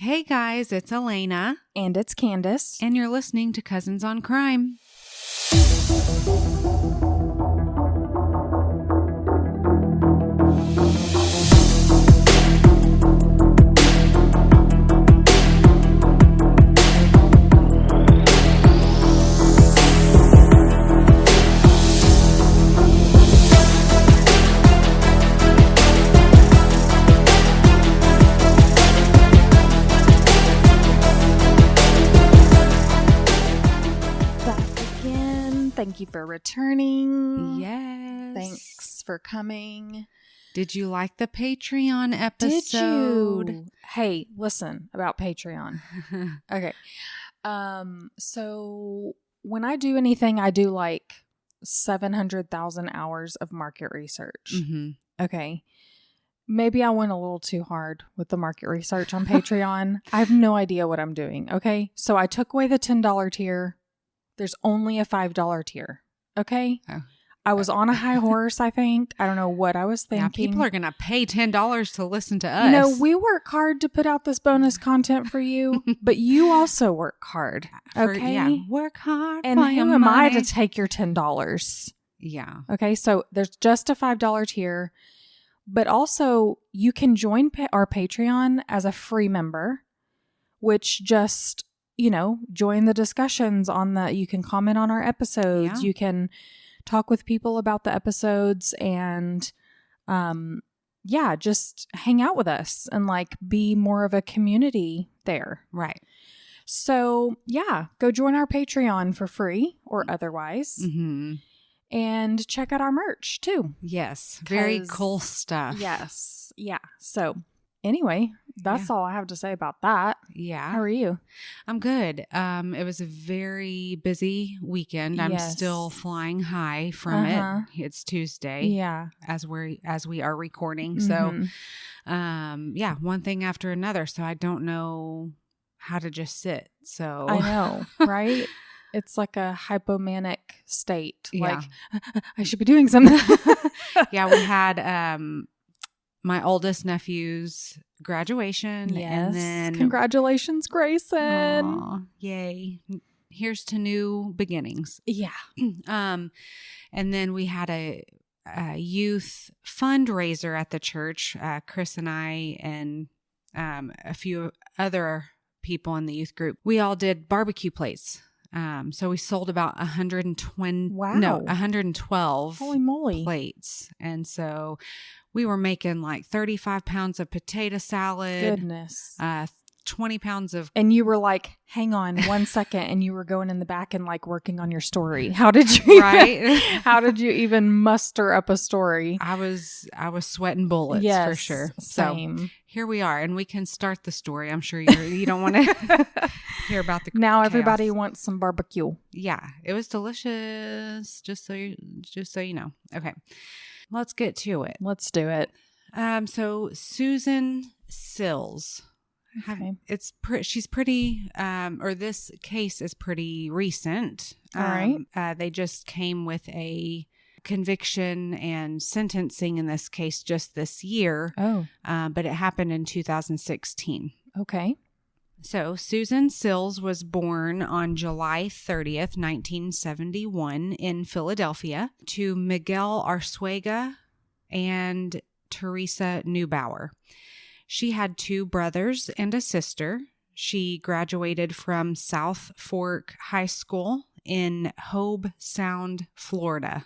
Hey guys, it's Elena. And it's Candace. And you're listening to Cousins on Crime. Thank you for returning. Yes. Thanks for coming. Did you like the Patreon episode? Did you? Hey, listen about Patreon. Okay. So when I do anything, I do like 700,000 hours of market research. Mm-hmm. Okay. Maybe I went a little too hard with the market research on Patreon. I have no idea what I'm doing. Okay. So I took away the $10 tier. There's only a $5 tier. Okay. Oh. I was on a high horse, I think. I don't know what I was thinking. Now people are going to pay $10 to listen to us. We work hard to put out this bonus content for you, but you also work hard. Okay. Work hard. And for who your am I money. to take your $10? Yeah. Okay. So there's just a $5 tier, but also you can join our Patreon as a free member, which just, join the discussions you can comment on our episodes. Yeah. You can talk with people about the episodes and, just hang out with us and be more of a community there. Right. So go join our Patreon for free or otherwise. Mm-hmm. And check out our merch too. Yes. Very cool stuff. Yes. Yeah. So anyway, that's all I have to say about that. Yeah. How are you? I'm good. It was a very busy weekend. I'm still flying high from it. It's Tuesday. Yeah. As we are recording. Mm-hmm. So, one thing after another. So I don't know how to just sit. So I know, right? It's like a hypomanic state. Yeah. I should be doing something. Yeah, we had my oldest nephew's graduation. Yes. And then Congratulations, Grayson. Aw, yay. Here's to new beginnings. Yeah. And then we had a youth fundraiser at the church. Chris and I and a few other people in the youth group. We all did barbecue plates. So we sold about 112 Holy moly. plates. And so we were making 35 pounds of potato salad. Goodness. 20 pounds of... And you were hang on 1 second, and you were going in the back and working on your story. How did you how did you even muster up a story? I was sweating bullets for sure. Same. So here we are, and we can start the story. I'm sure you don't want to hear about the now chaos. Everybody wants some barbecue. Yeah, it was delicious. Just so you know. Okay, let's get to it. Let's do it. So Susann Sills. Okay. She's pretty, or this case is pretty recent. All right. They just came with a conviction and sentencing in this case just this year. Oh. But it happened in 2016. Okay. So Susann Sills was born on July 30th, 1971 in Philadelphia to Miguel Arzuaga and Teresa Neubauer. She had 2 brothers and a sister. She graduated from South Fork High School in Hobe Sound, Florida.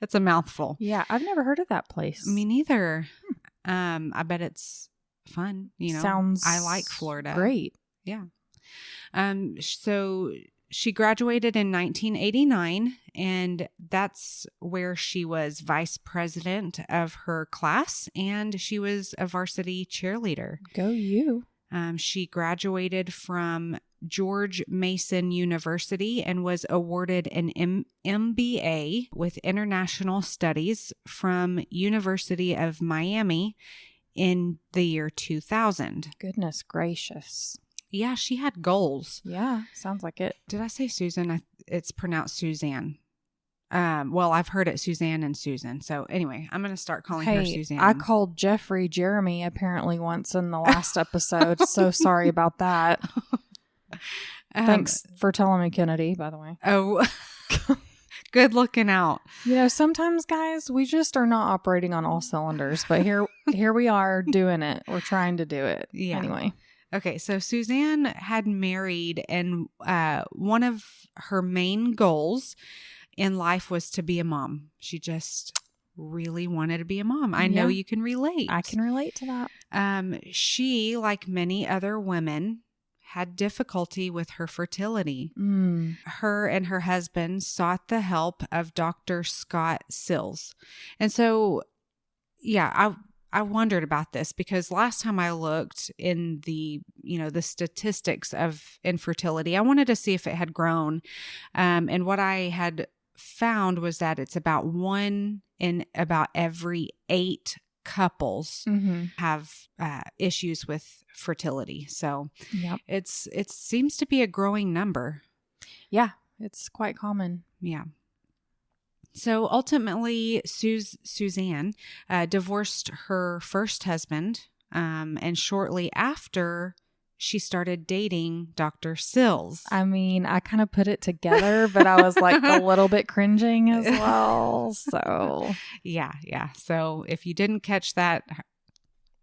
That's a mouthful. Yeah, I've never heard of that place. Me neither. I bet it's fun. Sounds I like Florida. Great. Yeah. So she graduated in 1989, and that's where she was vice president of her class, and she was a varsity cheerleader. Go you. She graduated from George Mason University and was awarded an MBA with International Studies from University of Miami in the year 2000. Goodness gracious. Yeah, she had goals. Yeah, sounds like it. Did I say Susan? It's pronounced Suzanne. Well, I've heard it Suzann and Susan. So anyway, I'm going to start calling her Suzann. I called Jeffrey Jeremy apparently once in the last episode. So sorry about that. Thanks for telling me, Kennedy, by the way. Oh, good looking out. Sometimes, guys, we just are not operating on all cylinders, but here we are doing it. We're trying to do it. Yeah. Anyway. Okay, so Suzann had married, and one of her main goals in life was to be a mom. She just really wanted to be a mom. I know you can relate. I can relate to that. She, like many other women, had difficulty with her fertility. Her and her husband sought the help of Dr. Scott Sills. And so, I wondered about this because last time I looked in the statistics of infertility, I wanted to see if it had grown. And what I had found was that it's about 1 in about every 8 couples have issues with fertility. So it seems to be a growing number. Yeah, it's quite common. Yeah. So ultimately, Suzann divorced her first husband, and shortly after, she started dating Dr. Sills. I mean, I kind of put it together, but I was like a little bit cringing as well. So yeah. So if you didn't catch that,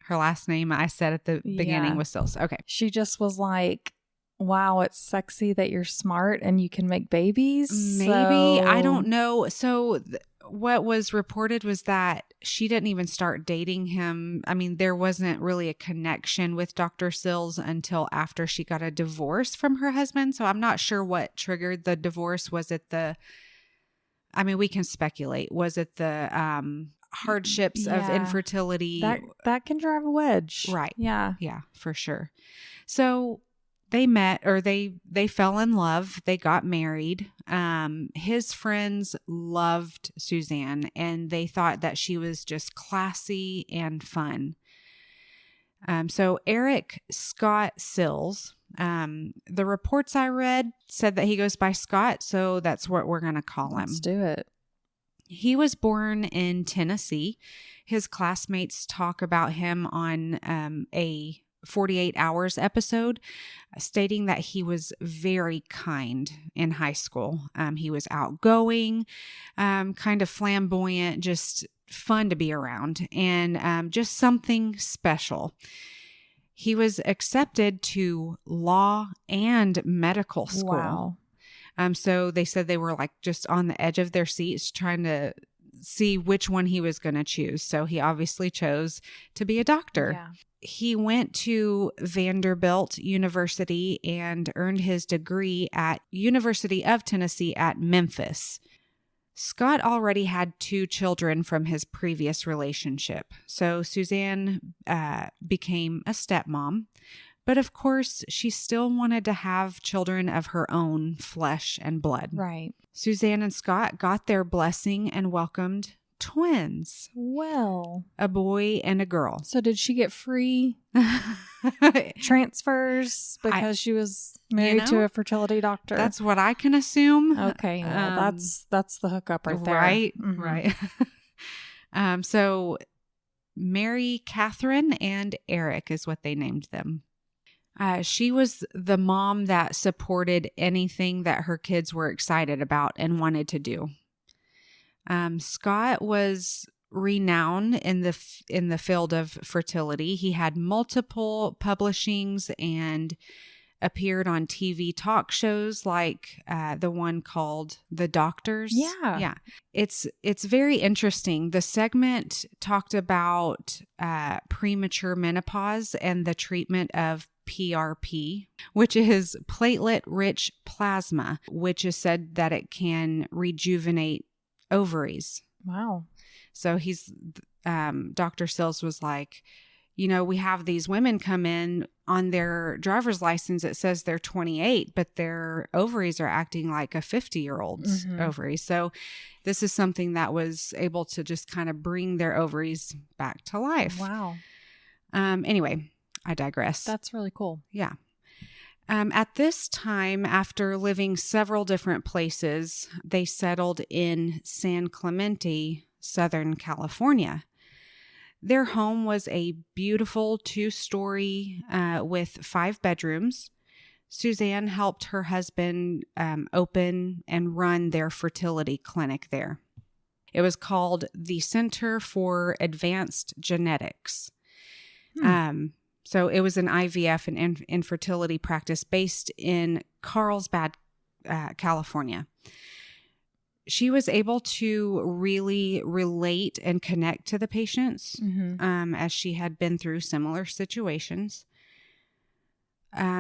her last name I said at the beginning was Sills. Okay. She just was like, wow, it's sexy that you're smart and you can make babies. Maybe. I don't know. So what was reported was that she didn't even start dating him. I mean, there wasn't really a connection with Dr. Sills until after she got a divorce from her husband. So I'm not sure what triggered the divorce. Was it we can speculate. Was it the hardships of infertility? That can drive a wedge. Right. Yeah. Yeah, for sure. So they met, or they fell in love. They got married. His friends loved Suzann, and they thought that she was just classy and fun. So Eric Scott Sills, the reports I read said that he goes by Scott, so that's what we're going to call him. Let's do it. He was born in Tennessee. His classmates talk about him on a 48 Hours episode, stating that he was very kind in high school. He was outgoing, kind of flamboyant, just fun to be around, and just something special. He was accepted to law and medical school. Wow. So they said they were like just on the edge of their seats trying to see which one he was going to choose. So he obviously chose to be a doctor. Yeah. He went to Vanderbilt University and earned his degree at University of Tennessee at Memphis. Scott already had 2 children from his previous relationship. So Suzann became a stepmom. But of course, she still wanted to have children of her own flesh and blood. Right. Suzann and Scott got their blessing and welcomed twins. Well, a boy and a girl. So did she get free transfers because she was married to a fertility doctor? That's what I can assume. Okay. Well, that's the hookup right there. Right. Mm-hmm. Right. So Mary Catherine and Eric is what they named them. She was the mom that supported anything that her kids were excited about and wanted to do. Scott was renowned in the field of fertility. He had multiple publishings and appeared on TV talk shows like the one called The Doctors. Yeah. It's very interesting. The segment talked about premature menopause and the treatment of PRP, which is platelet-rich plasma, which is said that it can rejuvenate ovaries. Wow. So Dr. Sills was like, we have these women come in on their driver's license. It says they're 28, but their ovaries are acting like a 50-year-old's ovaries. So this is something that was able to just kind of bring their ovaries back to life. Wow. Anyway, I digress. That's really cool. Yeah. At this time, after living several different places, they settled in San Clemente, Southern California. Their home was a beautiful 2-story with 5 bedrooms. Susann helped her husband open and run their fertility clinic there. It was called the Center for Advanced Genetics. So it was an IVF and infertility practice based in Carlsbad, California. She was able to really relate and connect to the patients as she had been through similar situations.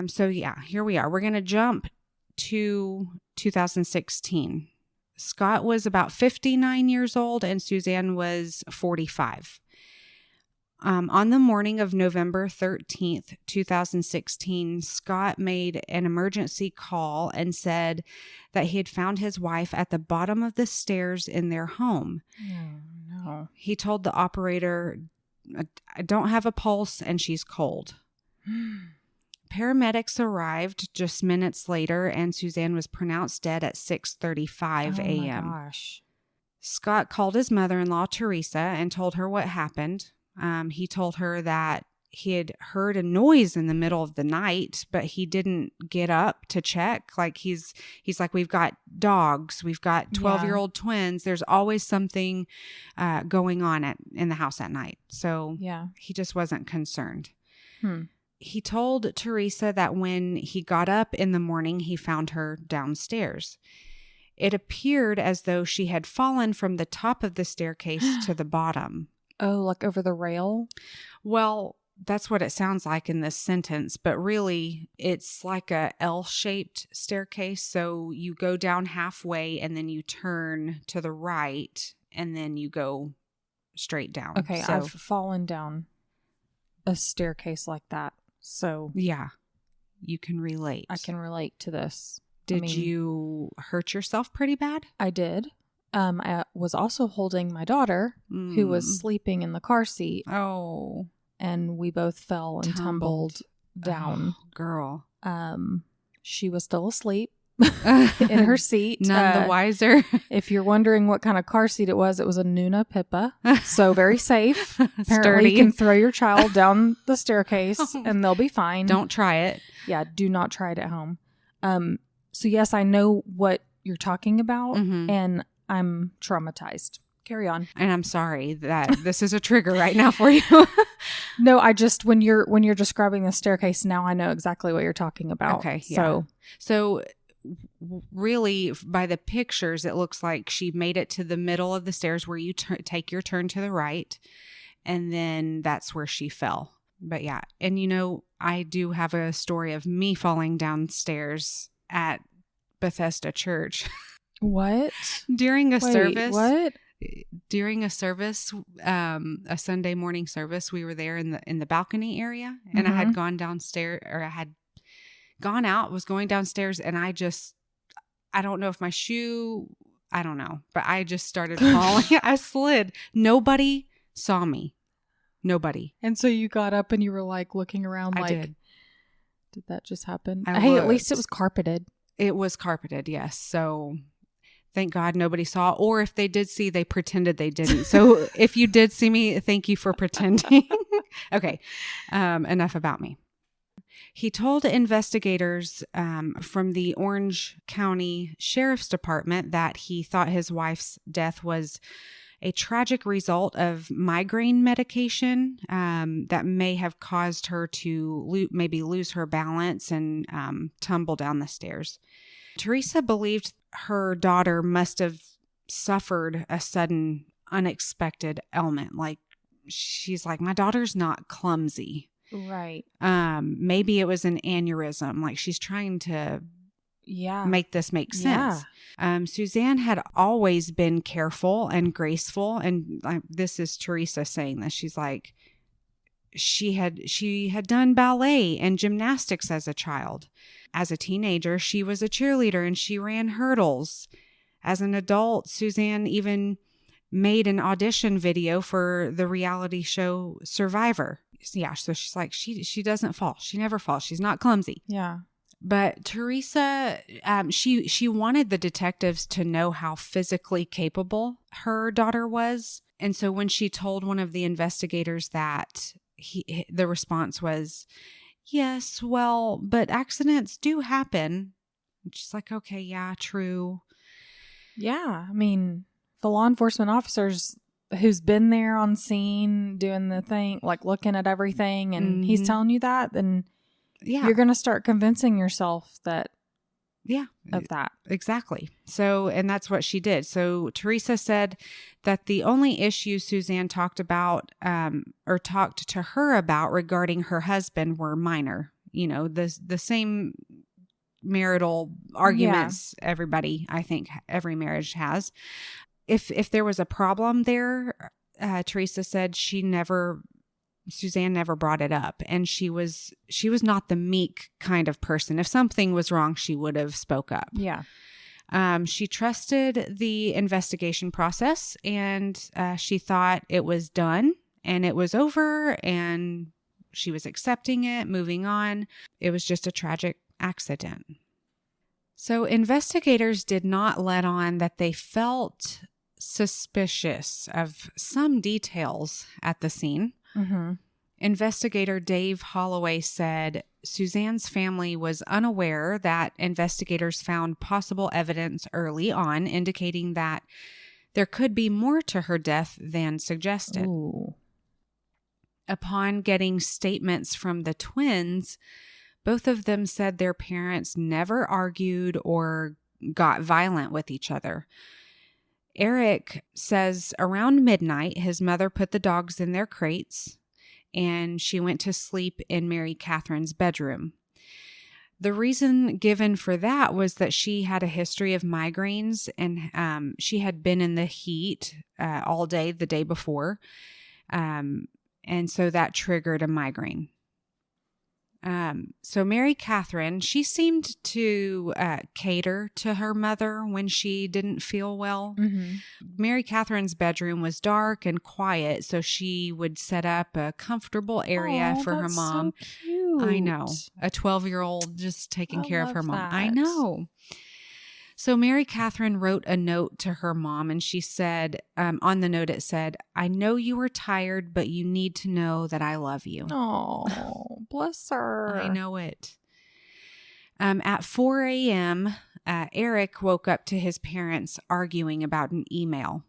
So yeah, here we are. We're going to jump to 2016. Scott was about 59 years old and Susann was 45. On the morning of November 13th, 2016, Scott made an emergency call and said that he had found his wife at the bottom of the stairs in their home. Oh, no. He told the operator, "I don't have a pulse and she's cold." Paramedics arrived just minutes later and Susann was pronounced dead at 6:35 a.m. Oh my gosh. Scott called his mother-in-law, Teresa, and told her what happened. He told her that he had heard a noise in the middle of the night, but he didn't get up to check. Like he's like, we've got dogs, we've got 12-year-old twins. There's always something going on in the house at night. So he just wasn't concerned. He told Teresa that when he got up in the morning, he found her downstairs. It appeared as though she had fallen from the top of the staircase to the bottom. Oh, like over the rail? Well, that's what it sounds like in this sentence, but really it's like a L-shaped staircase. So you go down halfway and then you turn to the right and then you go straight down. Okay, so, I've fallen down a staircase like that. So yeah, you can relate. I can relate to this. Did you hurt yourself pretty bad? I did. I was also holding my daughter who was sleeping in the car seat. Oh. And we both fell and tumbled down. Oh, girl. She was still asleep in her seat. None the wiser. If you're wondering what kind of car seat it was a Nuna Pippa. So very safe. Apparently Sturdy. you can throw your child down the staircase and they'll be fine. Don't try it. Yeah, do not try it at home. So yes, I know what you're talking about and I'm traumatized. Carry on. And I'm sorry that this is a trigger right now for you. No, I just when you're describing the staircase now, I know exactly what you're talking about. Okay. Yeah. So really, by the pictures, it looks like she made it to the middle of the stairs where you take your turn to the right, and then that's where she fell. But yeah, and I do have a story of me falling downstairs at Bethesda Church. What? During a service. What? During a service, a Sunday morning service, we were there in the balcony area, and I had gone downstairs, or I had gone out, was going downstairs, and I don't know if my shoe, I don't know, but I just started falling. I slid. Nobody saw me. Nobody. And so you got up and you were like looking around like, did that just happen? Hey, at least it was carpeted. It was carpeted, yes. So thank God nobody saw, or if they did see, they pretended they didn't. So if you did see me, thank you for pretending. Okay, enough about me. He told investigators from the Orange County Sheriff's Department that he thought his wife's death was a tragic result of migraine medication that may have caused her to maybe lose her balance and tumble down the stairs. Teresa believed her daughter must have suffered a sudden, unexpected ailment. Like, she's like, my daughter's not clumsy. Right. Maybe it was an aneurysm. Like, she's trying to make this make sense. Yeah. Susann had always been careful and graceful. And this is Teresa saying this. She's like, she had done ballet and gymnastics as a child. As a teenager, she was a cheerleader and she ran hurdles. As an adult, Susann even made an audition video for the reality show Survivor. Yeah, so she's like, she doesn't fall. She never falls. She's not clumsy. Yeah. But Teresa, she wanted the detectives to know how physically capable her daughter was. And so when she told one of the investigators that, the response was, yes, well, but accidents do happen. And she's like, okay, yeah, true. Yeah. I mean, the law enforcement officers who's been there on scene doing the thing, like looking at everything, and he's telling you that, then you're going to start convincing yourself that. Yeah. Of that. Exactly. So, and that's what she did. So Teresa said that the only issue Susann talked about, or talked to her about regarding her husband were minor, the same marital arguments everybody, I think every marriage has. If there was a problem there, Teresa said Susann never brought it up, and she was not the meek kind of person. If something was wrong, she would have spoke up. Yeah. She trusted the investigation process, and she thought it was done and it was over, and she was accepting it, moving on. It was just a tragic accident. So investigators did not let on that they felt suspicious of some details at the scene. Mm-hmm. Investigator Dave Holloway said Susann's family was unaware that investigators found possible evidence early on indicating that there could be more to her death than suggested. Ooh. Upon getting statements from the twins, both of them said their parents never argued or got violent with each other. Eric says around midnight, his mother put the dogs in their crates and she went to sleep in Mary Catherine's bedroom. The reason given for that was that she had a history of migraines, and she had been in the heat all day the day before. And so that triggered a migraine. So Mary Catherine, she seemed to cater to her mother when she didn't feel well. Mm-hmm. Mary Catherine's bedroom was dark and quiet, so she would set up a comfortable area for her mom. So cute. I know. A 12-year-old just taking care of her mom. That. I know. So Mary Catherine wrote a note to her mom, and she said, on the note it said, "I know you were tired, but you need to know that I love you." Oh, bless her. I know it. At 4 a.m., Eric woke up to his parents arguing about an email.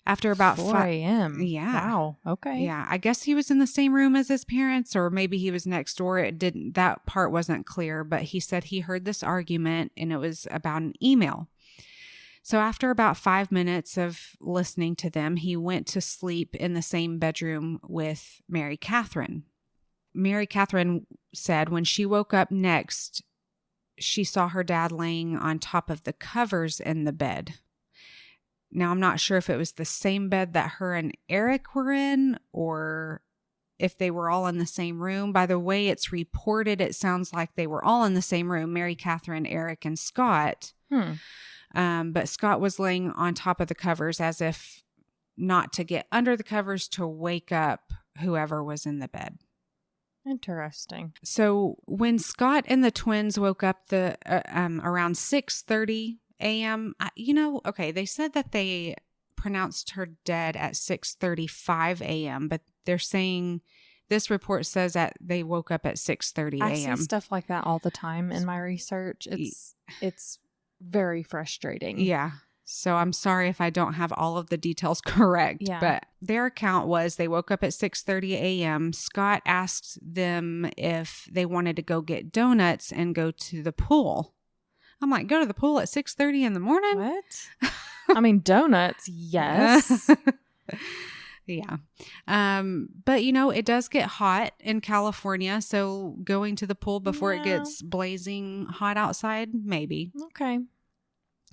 After about 4 a.m. Yeah. Wow. Okay. Yeah. I guess he was in the same room as his parents, or maybe he was next door. That part wasn't clear, but he said he heard this argument and it was about an email. So after about 5 minutes of listening to them, he went to sleep in the same bedroom with Mary Catherine. Mary Catherine said when she woke up next, she saw her dad laying on top of the covers in the bed. Now, I'm not sure if it was the same bed that her and Eric were in or if they were all in the same room. By the way it's reported, it sounds like they were all in the same room, Mary Catherine, Eric, and Scott. But Scott was laying on top of the covers as if not to get under the covers to wake up whoever was in the bed. Interesting. So when Scott and the twins woke up around 6:30 a.m., okay, they said that they pronounced her dead at 6:35 a.m., but they're saying this report says that they woke up at 6:30 a.m. I see stuff like that all the time in my research. It's very frustrating. Yeah. So I'm sorry if I don't have all of the details correct, but their account was they woke up at 6:30 a.m. Scott asked them if they wanted to go get donuts and go to the pool. I'm like, go to the pool at 6:30 in the morning? What? I mean, donuts, yes. Yeah. But it does get hot in California. So going to the pool before it gets blazing hot outside, maybe. Okay.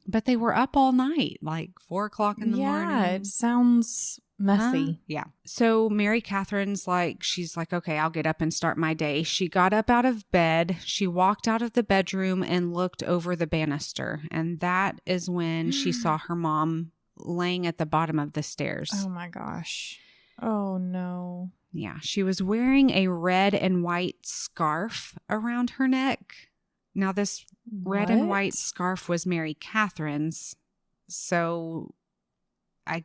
But they were up all night, like 4 o'clock in the morning. Yeah, it sounds messy. Yeah. So Mary Catherine's she's like, okay, I'll get up and start my day. She got up out of bed. She walked out of the bedroom and looked over the banister. And that is when she saw her mom laying at the bottom of the stairs. Oh my gosh. Oh no. Yeah. She was wearing a red and white scarf around her neck. Now, this red and white scarf was Mary Catherine's, so I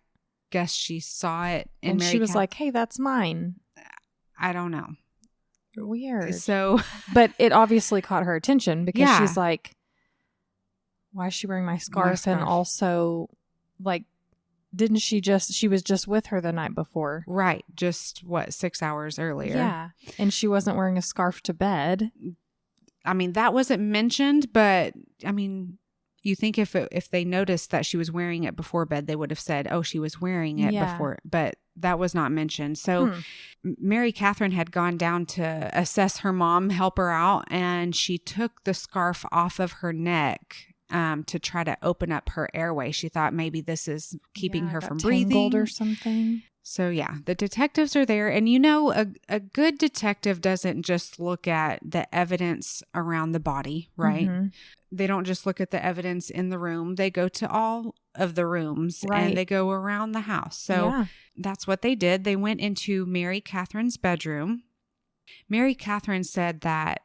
guess she saw it. And she was like, hey, that's mine. I don't know. Weird. So, but it obviously caught her attention because she's like, why is she wearing my scarf? And also, like, she was just with her the night before. Right. Just, 6 hours earlier. Yeah. And she wasn't wearing a scarf to bed. I mean, that wasn't mentioned, but I mean, you think if they noticed that she was wearing it before bed, they would have said, oh, she was wearing it before, but that was not mentioned. So Mary Catherine had gone down to assess her mom, help her out, and she took the scarf off of her neck to try to open up her airway. She thought maybe this is keeping her from breathing or something. So yeah, the detectives are there, and a good detective doesn't just look at the evidence around the body, right? Mm-hmm. They don't just look at the evidence in the room. They go to all of the rooms and they go around the house. So that's what they did. They went into Mary Catherine's bedroom. Mary Catherine said that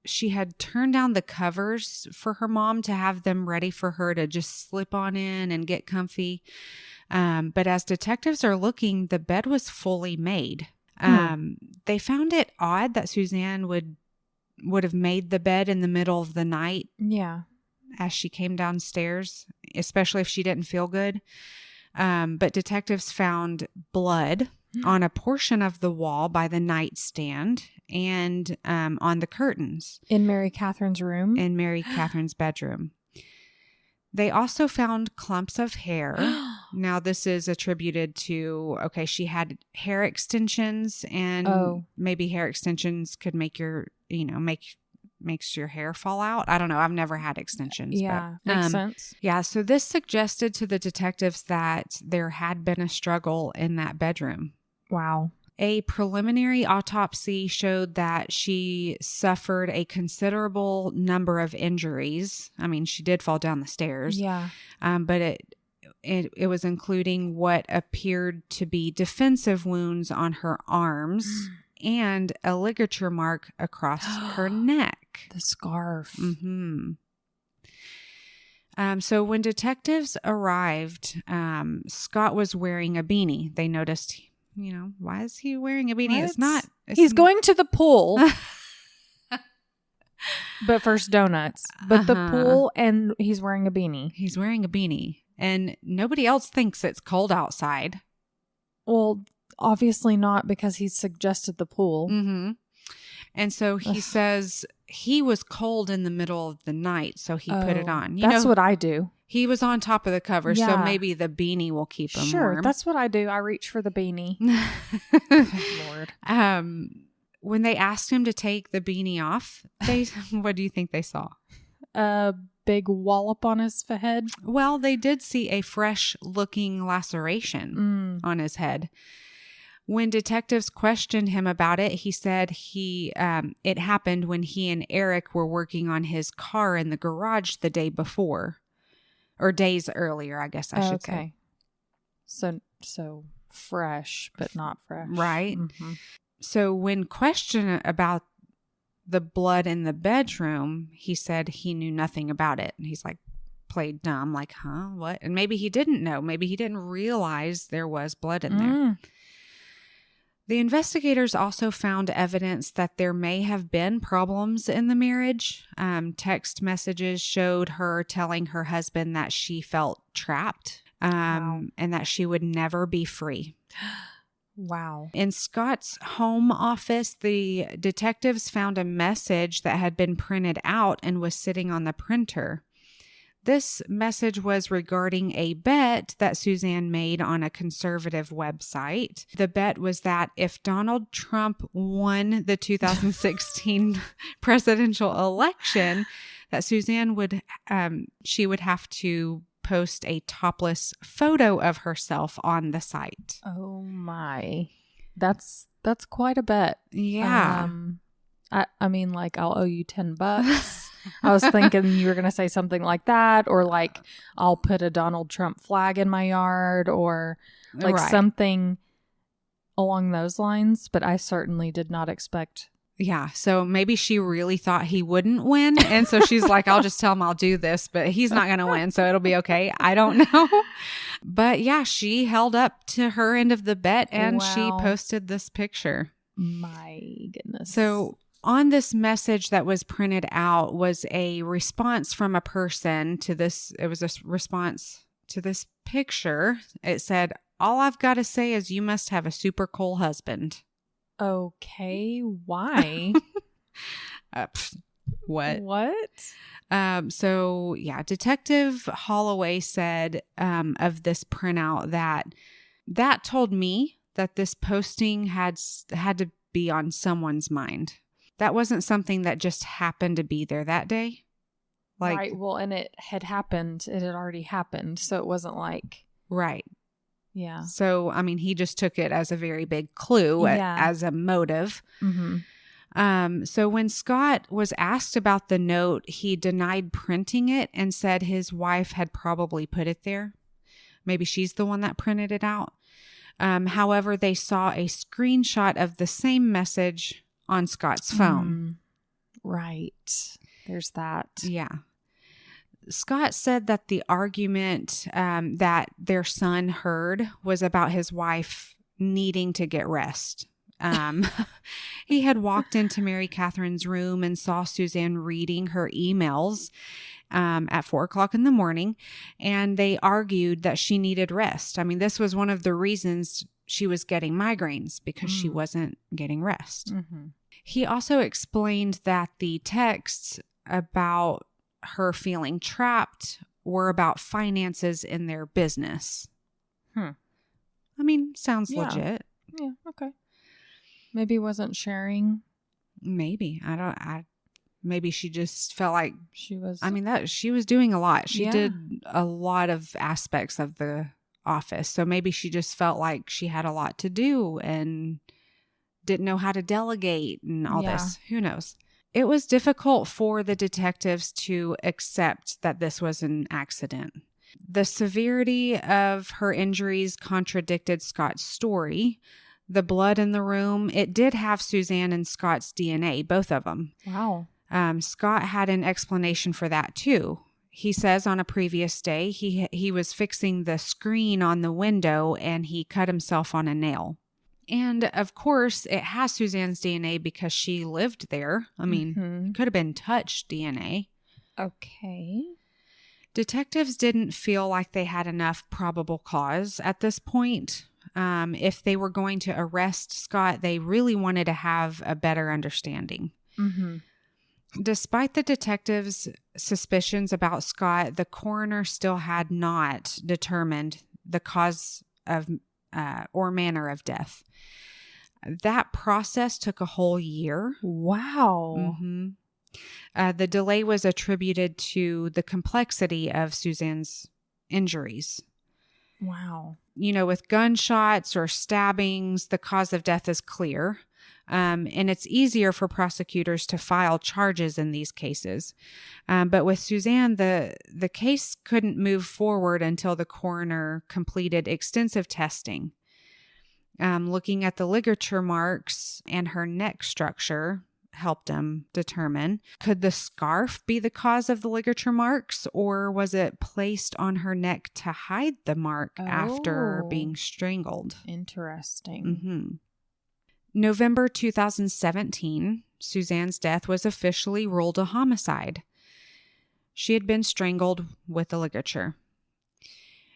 she had turned down the covers for her mom to have them ready for her to just slip on in and get comfy. But as detectives are looking, the bed was fully made. They found it odd that Susann would have made the bed in the middle of the night. Yeah. As she came downstairs, especially if she didn't feel good. But detectives found blood on a portion of the wall by the nightstand and on the curtains. In Mary Catherine's room? In Mary Catherine's bedroom. They also found clumps of hair. Now, this is attributed to, she had hair extensions, and maybe hair extensions could make your, makes your hair fall out. I don't know. I've never had extensions. Yeah, but, makes sense. Yeah, so this suggested to the detectives that there had been a struggle in that bedroom. Wow. A preliminary autopsy showed that she suffered a considerable number of injuries. I mean, she did fall down the stairs. Yeah. But it was including what appeared to be defensive wounds on her arms and a ligature mark across her neck. The scarf. Mm-hmm. So when detectives arrived, Scott was wearing a beanie. They noticed, why is he wearing a beanie? He's going to the pool. But first donuts. But the pool, and he's wearing a beanie. He's wearing a beanie. And nobody else thinks it's cold outside. Well, obviously not, because he suggested the pool. Mm-hmm. And so he says he was cold in the middle of the night, so he put it on. That's what I do. He was on top of the cover, so maybe the beanie will keep him warm. Sure, that's what I do. I reach for the beanie. Oh, Lord. When they asked him to take the beanie off, what do you think they saw? A big wallop on his head? Well, they did see a fresh-looking laceration on his head. When detectives questioned him about it, he said it happened when he and Eric were working on his car in the garage the day before. Or days earlier, I guess I should say. So fresh, but not fresh. Right. Mm-hmm. So when questioned about the blood in the bedroom, he said he knew nothing about it. And he's like, played dumb, like, huh, what? And maybe he didn't know. Maybe he didn't realize there was blood in there. The investigators also found evidence that there may have been problems in the marriage. Text messages showed her telling her husband that she felt trapped and that she would never be free. Wow. In Scott's home office, the detectives found a message that had been printed out and was sitting on the printer. This message was regarding a bet that Susann made on a conservative website. The bet was that if Donald Trump won the 2016 presidential election, that Susann would have to post a topless photo of herself on the site. Oh my. That's quite a bet. Yeah. I mean, like, I'll owe you $10. I was thinking you were going to say something like that, or like, I'll put a Donald Trump flag in my yard, or like something along those lines. But I certainly did not expect Yeah. So maybe she really thought he wouldn't win. And so she's like, I'll just tell him I'll do this, but he's not going to win. So it'll be okay. I don't know. But yeah, she held up to her end of the bet and she posted this picture. My goodness. So on this message that was printed out was a response from a person to this. It was a response to this picture. It said, all I've got to say is you must have a super cool husband. Okay. Why? What? So yeah, Detective Holloway said of this printout that told me that this posting had to be on someone's mind. That wasn't something that just happened to be there that day. Like, right. Well, and it had happened. It had already happened. So it wasn't like. Right. Yeah. So, I mean, he just took it as a very big clue, as a motive. Mm-hmm. So when Scott was asked about the note, he denied printing it and said his wife had probably put it there. Maybe she's the one that printed it out. However, they saw a screenshot of the same message on Scott's phone. Right. There's that. Yeah. Scott said that the argument that their son heard was about his wife needing to get rest. He had walked into Mary Catherine's room and saw Susann reading her emails at 4:00 in the morning, and they argued that she needed rest. I mean, this was one of the reasons she was getting migraines, because she wasn't getting rest. Mm-hmm. He also explained that the texts about her feeling trapped were about finances in their business. I mean, sounds legit. Yeah, okay. Maybe wasn't sharing. Maybe. Maybe she just felt like she was. I mean, she was doing a lot. She did a lot of aspects of the office. So maybe she just felt like she had a lot to do and didn't know how to delegate and all this. Who knows? It was difficult for the detectives to accept that this was an accident. The severity of her injuries contradicted Scott's story. The blood in the room, it did have Susann and Scott's DNA, both of them. Wow. Scott had an explanation for that too. He says on a previous day, he was fixing the screen on the window and he cut himself on a nail. And of course, it has Susann's DNA because she lived there. I mean, it could have been touch DNA. Okay. Detectives didn't feel like they had enough probable cause at this point. If they were going to arrest Scott, they really wanted to have a better understanding. Mm-hmm. Despite the detectives' suspicions about Scott, the coroner still had not determined the cause of or manner of death. That process took a whole year. Wow. Mm-hmm. The delay was attributed to the complexity of Susann's injuries. Wow. You know, with gunshots or stabbings, the cause of death is clear. And it's easier for prosecutors to file charges in these cases. But with Susann, the case couldn't move forward until the coroner completed extensive testing. Looking at the ligature marks and her neck structure helped him determine, could the scarf be the cause of the ligature marks, or was it placed on her neck to hide the mark after being strangled? Interesting. Mm-hmm. November 2017, Susann's death was officially ruled a homicide. She had been strangled with a ligature.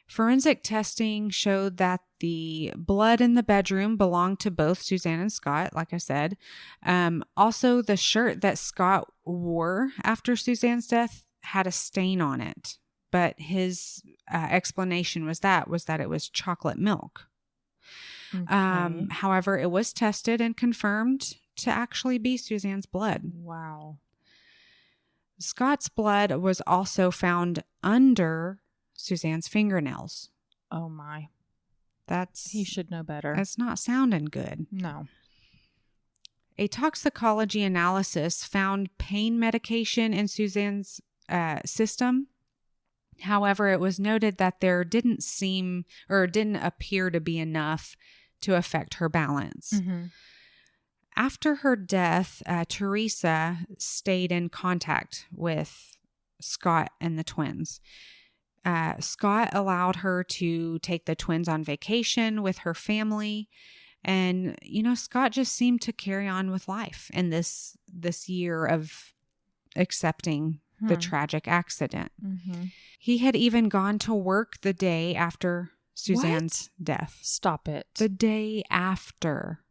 Forensic testing showed that the blood in the bedroom belonged to both Susann and Scott, like I said. Also, the shirt that Scott wore after Susann's death had a stain on it, but his explanation was that it was chocolate milk. Okay. However, it was tested and confirmed to actually be Susann's blood. Wow. Scott's blood was also found under Susann's fingernails. Oh my. He should know better. That's not sounding good. No. A toxicology analysis found pain medication in Susann's system. However, it was noted that there didn't appear to be enough to affect her balance. Mm-hmm. After her death, Teresa stayed in contact with Scott and the twins. Scott allowed her to take the twins on vacation with her family. And, Scott just seemed to carry on with life in this year of accepting the tragic accident. Mm-hmm. He had even gone to work the day after Susann's death. Stop it. The day after.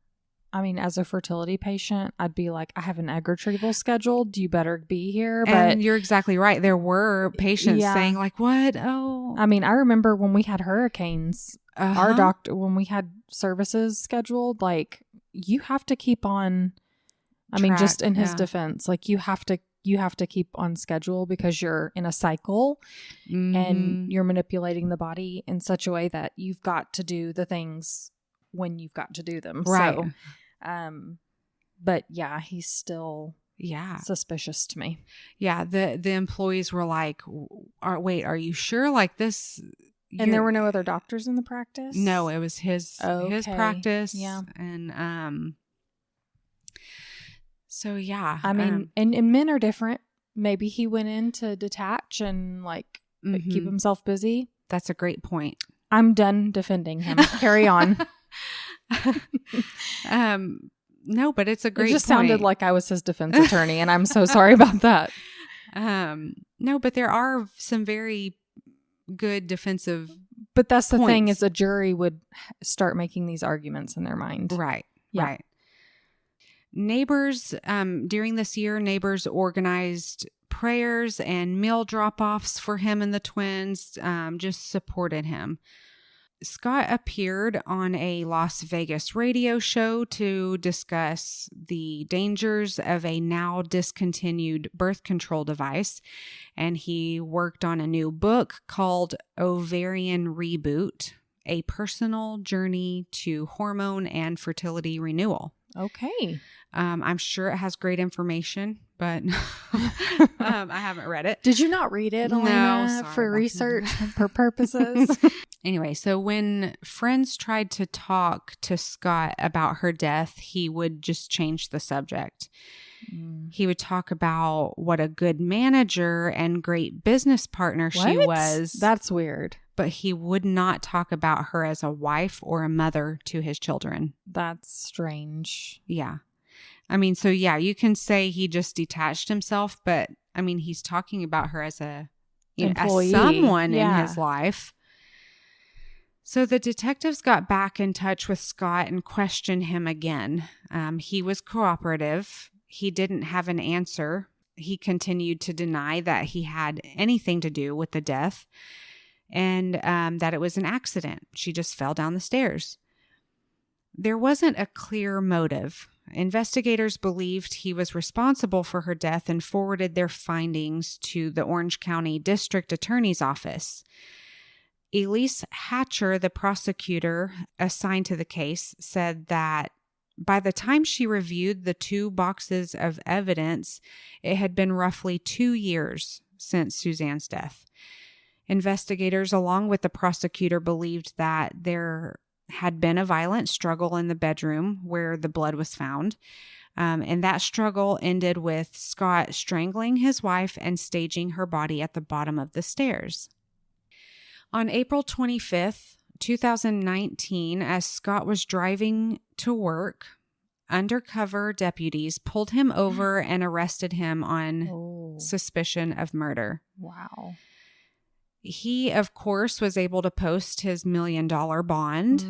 I mean, as a fertility patient, I'd be like, I have an egg retrieval scheduled. You better be here. And you're exactly right. There were patients saying like, what? Oh. I mean, I remember when we had hurricanes, our doctor, when we had services scheduled, like you have to keep on, I mean, just in his defense, like you have to keep on schedule because you're in a cycle and you're manipulating the body in such a way that you've got to do the things when you've got to do them. Right. So, but yeah, he's still suspicious to me. Yeah. The employees were like, wait, are you sure? Like this? And there were no other doctors in the practice? No, it was his practice. Yeah. And, so yeah. I mean, and men are different. Maybe he went in to detach and like keep himself busy. That's a great point. I'm done defending him. Carry on. No, but it's a great point. It just sounded like I was his defense attorney, and I'm so sorry about that. No, but there are some very good defensive But that's the thing, is a jury would start making these arguments in their mind. Right. Yeah. Right. Neighbors, during this year, neighbors organized prayers and meal drop-offs for him and the twins, just supported him. Scott appeared on a Las Vegas radio show to discuss the dangers of a now discontinued birth control device, and he worked on a new book called Ovarian Reboot, a personal journey to hormone and fertility renewal. Okay. I'm sure it has great information, but I haven't read it. Did you not read it, Elena, for research purposes? Anyway, so when friends tried to talk to Scott about her death, he would just change the subject. He would talk about what a good manager and great business partner she was. That's weird. But he would not talk about her as a wife or a mother to his children. That's strange. Yeah. I mean, so yeah, you can say he just detached himself, but I mean, he's talking about her as a as someone in his life. So the detectives got back in touch with Scott and questioned him again. He was cooperative. He didn't have an answer. He continued to deny that he had anything to do with the death and that it was an accident. She just fell down the stairs. There wasn't a clear motive. Investigators believed he was responsible for her death and forwarded their findings to the Orange County District Attorney's Office. Elise Hatcher, the prosecutor assigned to the case, said that by the time she reviewed the 2 boxes of evidence, it had been roughly 2 years since Susann's death. Investigators, along with the prosecutor, believed that there had been a violent struggle in the bedroom where the blood was found. And that struggle ended with Scott strangling his wife and staging her body at the bottom of the stairs. On April 25th, 2019, as Scott was driving to work, undercover deputies pulled him over and arrested him on suspicion of murder. Wow. He, of course, was able to post his $1 million bond.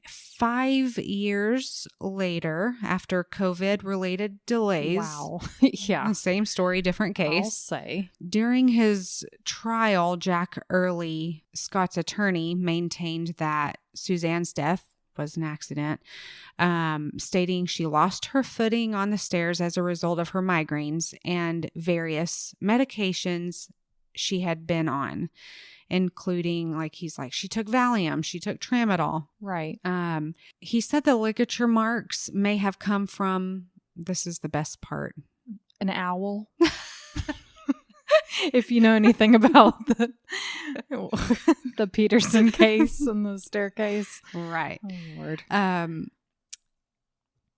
5 years later, after COVID-related delays. Wow. Yeah. Same story, different case. I'll say. During his trial, Jack Early, Scott's attorney, maintained that Susann's death was an accident, stating she lost her footing on the stairs as a result of her migraines and various medications she had been on, including she took Valium, she took Tramadol. Right. He said the ligature marks may have come from, this is the best part, an owl. If you know anything about the Peterson case and the staircase. Right. Oh, Lord.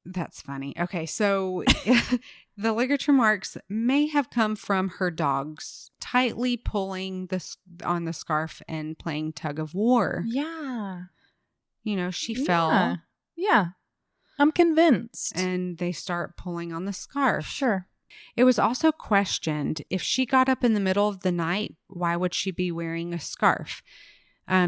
That's funny. Okay, so the ligature marks may have come from her dogs tightly pulling on the scarf and playing tug of war. Yeah. She fell. Yeah. I'm convinced. And they start pulling on the scarf. Sure. It was also questioned, if she got up in the middle of the night, why would she be wearing a scarf?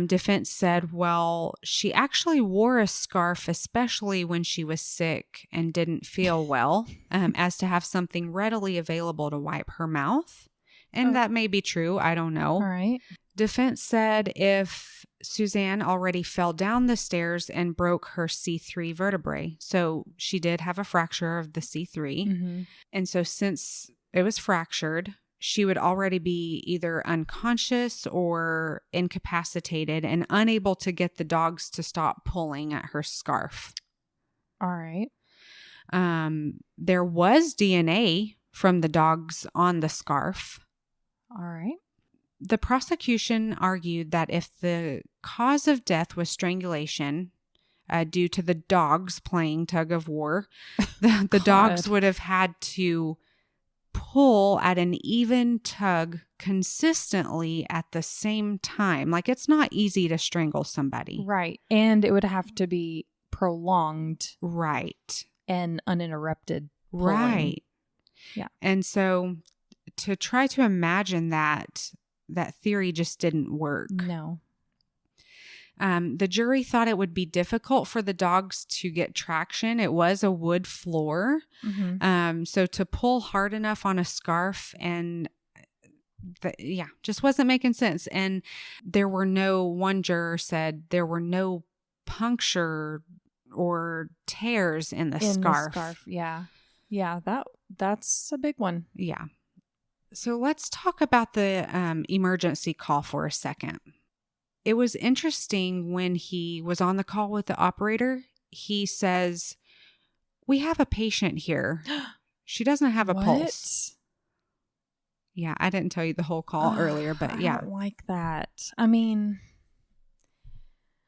Defense said, well, she actually wore a scarf, especially when she was sick and didn't feel well, as to have something readily available to wipe her mouth. And that may be true. I don't know. All right. Defense said if Susann already fell down the stairs and broke her C3 vertebrae. So she did have a fracture of the C3. Mm-hmm. And so since it was fractured, she would already be either unconscious or incapacitated and unable to get the dogs to stop pulling at her scarf. All right. There was DNA from the dogs on the scarf. All right. The prosecution argued that if the cause of death was strangulation due to the dogs playing tug of war, the dogs would have had to pull at an even tug consistently at the same time. Like, it's not easy to strangle somebody. Right. And it would have to be prolonged. Right. And uninterrupted pulling. Right. Yeah. And so to try to imagine that theory just didn't work. No. The jury thought it would be difficult for the dogs to get traction. It was a wood floor. Mm-hmm. So to pull hard enough on a scarf and just wasn't making sense. And one juror said there were no puncture or tears in the scarf. Yeah. Yeah. That's a big one. Yeah. So let's talk about the emergency call for a second. It was interesting when he was on the call with the operator. He says, "We have a patient here. She doesn't have a pulse." Yeah, I didn't tell you the whole call earlier, but yeah. I don't like that. I mean,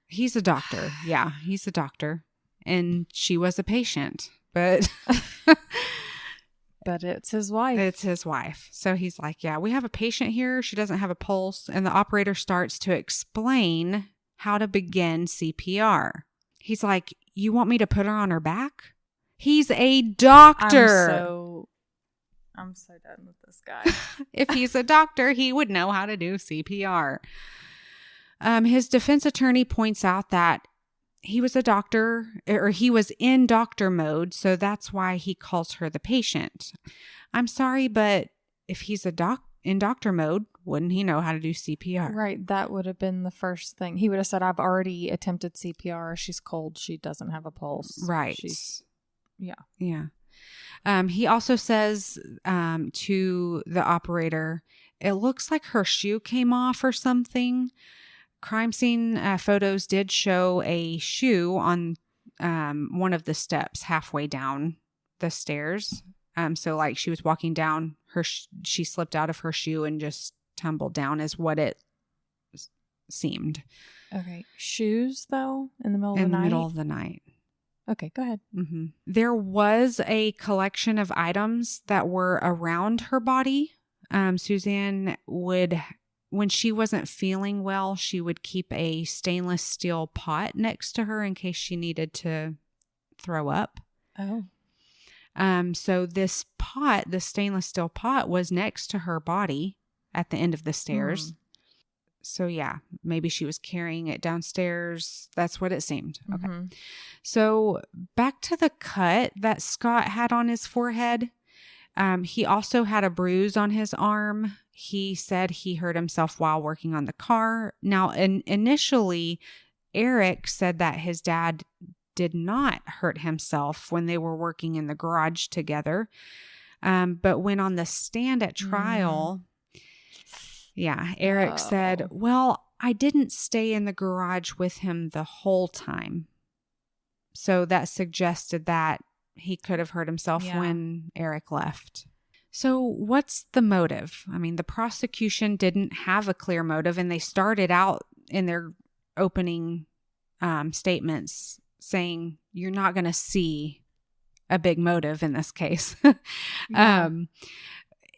he's a doctor. Yeah, he's a doctor. And she was a patient, but... But it's his wife. It's his wife. So he's like, yeah, we have a patient here. She doesn't have a pulse. And the operator starts to explain how to begin CPR. He's like, you want me to put her on her back? He's a doctor. I'm so done with this guy. If he's a doctor, he would know how to do CPR. His defense attorney points out that he was a doctor, or he was in doctor mode, so that's why he calls her the patient. I'm sorry, but if he's in doctor mode, wouldn't he know how to do CPR? Right, that would have been the first thing. He would have said, I've already attempted CPR. She's cold. She doesn't have a pulse. Right. Yeah. He also says to the operator, it looks like her shoe came off or something. Crime scene photos did show a shoe on one of the steps halfway down the stairs. So like she was walking down, she slipped out of her shoe and just tumbled down is what it seemed. Okay. Shoes though, in the middle of the night? In the middle of the night. Okay, go ahead. Mm-hmm. There was a collection of items that were around her body. Susann would... When she wasn't feeling well, she would keep a stainless steel pot next to her in case she needed to throw up. Oh. So this pot, the stainless steel pot, was next to her body at the end of the stairs. So yeah, maybe she was carrying it downstairs. That's what it seemed. Okay. Mm-hmm. So back to the cut that Scott had on his forehead. He also had a bruise on his arm. He said he hurt himself while working on the car. Now, initially, Eric said that his dad did not hurt himself when they were working in the garage together. But when on the stand at trial, Eric said, well, I didn't stay in the garage with him the whole time. So that suggested that he could have hurt himself when Eric left. So what's the motive? I mean, the prosecution didn't have a clear motive, and they started out in their opening statements saying, you're not going to see a big motive in this case. Yeah.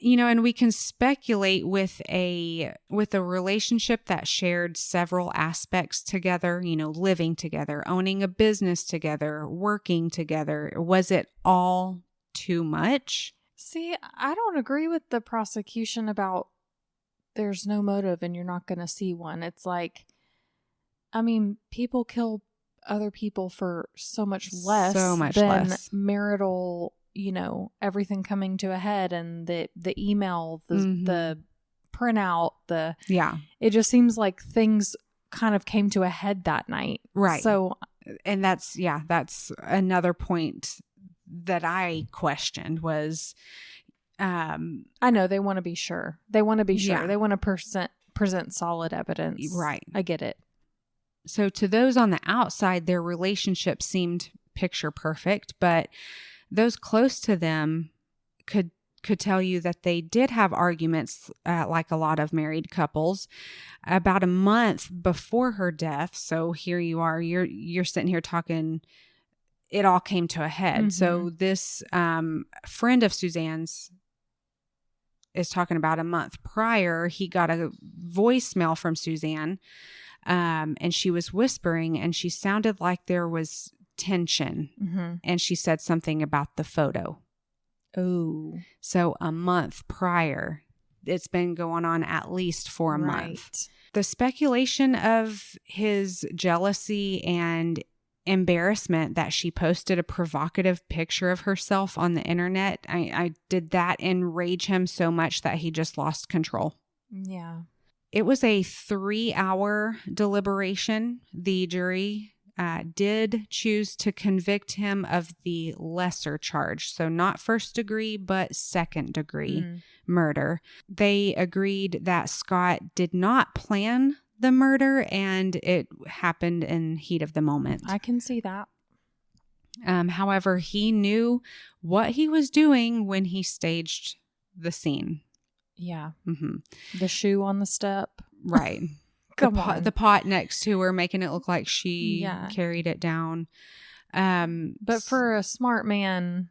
And we can speculate with a relationship that shared several aspects together, living together, owning a business together, working together. Was it all too much? See, I don't agree with the prosecution about there's no motive and you're not going to see one. It's like, people kill other people for so much less than marital, everything coming to a head, and the email, the printout, it just seems like things kind of came to a head that night. Right. So, and that's another point that I questioned was, I know they want to be sure. They want to be sure. Yeah. They want to present solid evidence. Right. I get it. So to those on the outside, their relationship seemed picture perfect, but those close to them could tell you that they did have arguments, like a lot of married couples, about a month before her death. So here you are, you're sitting here talking, it all came to a head. Mm-hmm. So this friend of Susann's is talking about a month prior, he got a voicemail from Susann. And she was whispering, and she sounded like there was tension. Mm-hmm. And she said something about the photo. Oh. So a month prior, it's been going on at least for a month. The speculation of his jealousy and embarrassment that she posted a provocative picture of herself on the internet, I did that enrage him so much that he just lost control. Yeah. It was a 3-hour deliberation. The jury did choose to convict him of the lesser charge. So not first degree, but second degree murder. They agreed that Scott did not plan the murder and it happened in heat of the moment. I can see that. However, he knew what he was doing when he staged the scene. Yeah. Mm-hmm. The shoe on the step. Right. The pot next to her, making it look like she carried it down. But for a smart man,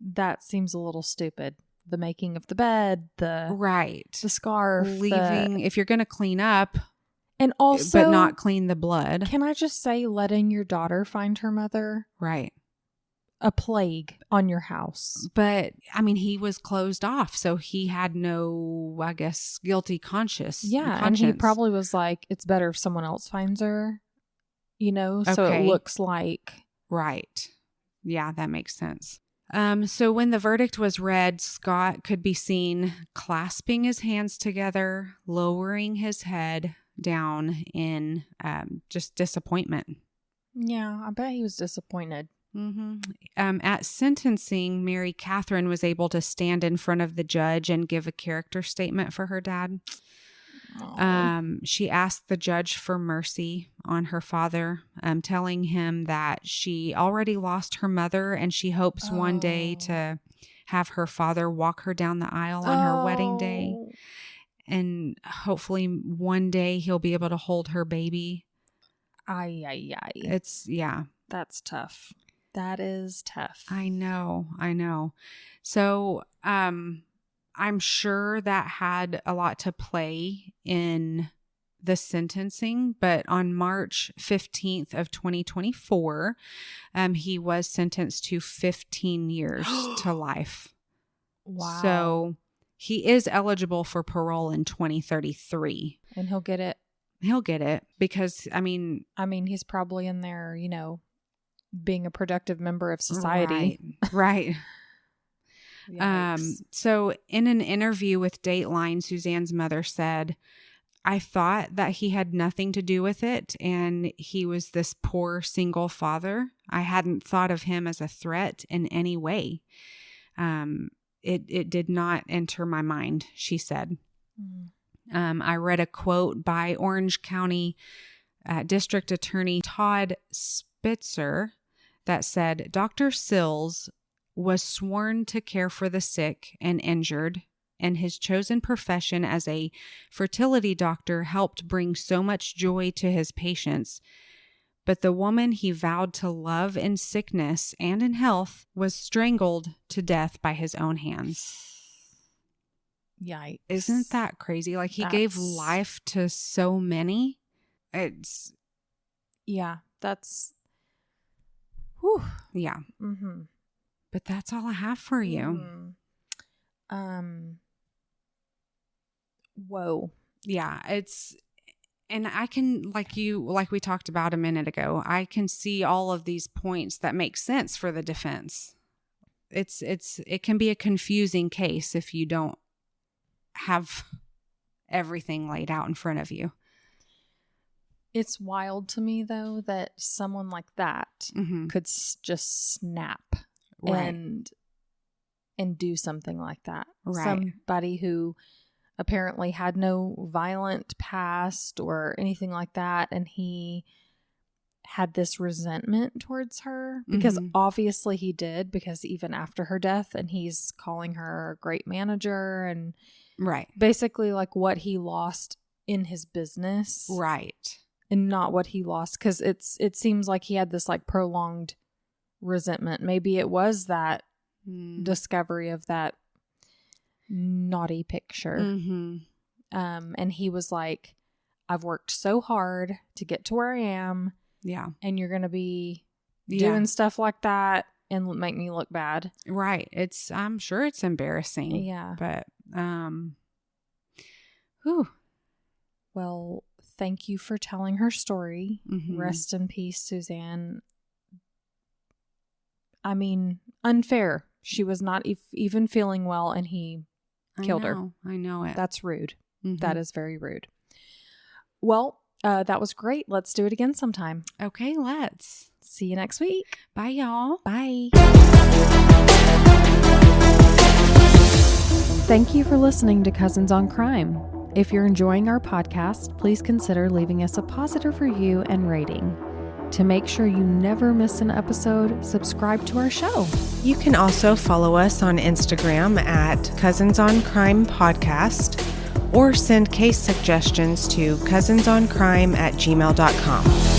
that seems a little stupid. The making of the bed, the scarf, leaving if you're going to clean up, and also, but not clean the blood. Can I just say, letting your daughter find her mother? Right. A plague on your house. But he was closed off, so he had no, I guess, guilty conscience. Yeah, and he probably was like, it's better if someone else finds her, so it looks like. Right. Yeah, that makes sense. So when the verdict was read, Scott could be seen clasping his hands together, lowering his head down in just disappointment. Yeah, I bet he was disappointed. Mm-hmm. At sentencing, Mary Catherine was able to stand in front of the judge and give a character statement for her dad. She asked the judge for mercy on her father, telling him that she already lost her mother and she hopes one day to have her father walk her down the aisle on her wedding day. And hopefully one day he'll be able to hold her baby. Ay. That's tough. That is tough. I know. So, I'm sure that had a lot to play in the sentencing, but on March 15th of 2024, he was sentenced to 15 years to life. Wow. So he is eligible for parole in 2033. And he'll get it. He'll get it because, he's probably in there, being a productive member of society. Right. So in an interview with Dateline, Susann's mother said, I thought that he had nothing to do with it and he was this poor single father. I hadn't thought of him as a threat in any way. It did not enter my mind, she said. I read a quote by Orange County District Attorney Todd Spitzer that said, Dr. Sills was sworn to care for the sick and injured, and his chosen profession as a fertility doctor helped bring so much joy to his patients. but the woman he vowed to love in sickness and in health was strangled to death by his own hands. Yikes. Isn't that crazy? Like, he gave life to so many. It's... Yeah, that's... Whew. Yeah. Mm-hmm. But that's all I have for you. Whoa. Yeah, it's... And I can, like we talked about a minute ago, I can see all of these points that make sense for the defense. It can be a confusing case if you don't have everything laid out in front of you. It's wild to me, though, that someone like that could just snap and do something like that. Right. Somebody who apparently had no violent past or anything like that, and he had this resentment towards her, because obviously he did, because even after her death, and he's calling her a great manager, and basically like what he lost in his business, right, and not what he lost, because it seems like he had this like prolonged resentment. Maybe it was that discovery of that naughty picture. And he was like, I've worked so hard to get to where I am. Yeah. And you're going to be doing stuff like that and make me look bad. Right. I'm sure it's embarrassing. Yeah. But, well, thank you for telling her story. Rest in peace, Susann. I mean, unfair. She was not even feeling well, and he killed her. I know it. That's rude. That is very rude. Well, that was great. Let's do it again sometime. Okay, let's. See you next week. Bye, y'all. Bye. Thank you for listening to Cousins on Crime. If you're enjoying our podcast, please consider leaving us a positive review and rating. To make sure you never miss an episode, subscribe to our show. You can also follow us on Instagram at Cousins on Crime Podcast, or send case suggestions to cousinsoncrime@gmail.com.